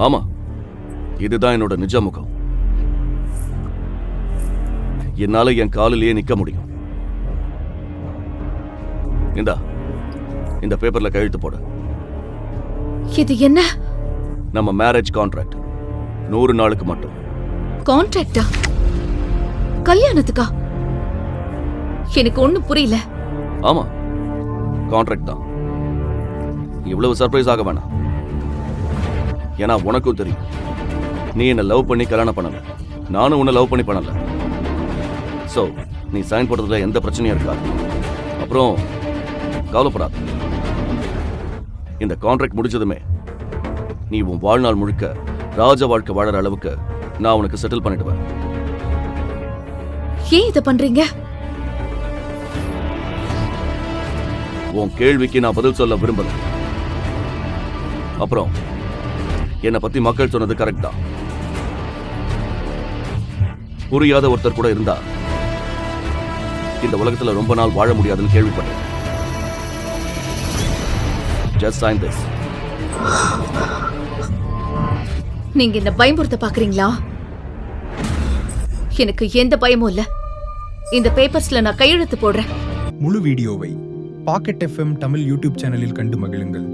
ஆமா, இதுதான் என்னோட நிஜ முகம். என்னால என் காலிலேயே நிக்க முடியும். இந்த பேப்பர்ல கையெழுத்து போடு. இது என்ன? நம்ம மேரேஜ் கான்ட்ராக்ட். 100 நாளுக்கு மட்டும். கான்ட்ராக்டா? கல்யாணத்துக்கா? எனக்கு ஒண்ணும் புரியல. ஆமா, கான்ட்ராக்ட் தான். இவ்வளவு சர்ப்ரைஸ் ஆக வேணாம். ஏன்னா உனக்கும் தெரியும், நீ என்ன லவ் பண்ணி கல்யாணம் பண்ணல, நானும் உன்னை லவ் பண்ணி பண்ணல. சோ நீ சைன் போடுறதுல எந்த பிரச்சனையும் இருக்காது. அப்புறம் கவலைப்படாத, இந்த கான்ட்ராக்ட் முடிச்சதுமே நீ உன் வாழ்நாள் முழுக்க ராஜ வாழ்க்கை வாழற அளவுக்கு நான் உனக்கு செட்டில் பண்ணிடுவேன். ஏன் இதை பண்றீங்க? உன் கேள்விக்கு நான் பதில் சொல்ல விரும்பல. அப்புறம் என்னை பத்தி மக்கள் சொன்னது கரெக்ட் தான். புரியாத ஒருத்தர் கூட இருந்தா இந்த உலகத்துல ரொம்ப நாள் வாழ முடியாதுன்னு கேள்விப்பட்டேன். Just sign this. நீங்க இந்த பயமுறுத்த பாக்குறீங்களா? எனக்கு எந்த பயமும் இல்ல. இந்த பேப்பர்ஸ்ல நான் கையெழுத்து போடுறேன். முழு வீடியோவை பாக்கெட் FM தமிழ் யூடியூப் சேனலில் கண்டு மகிழுங்கள்.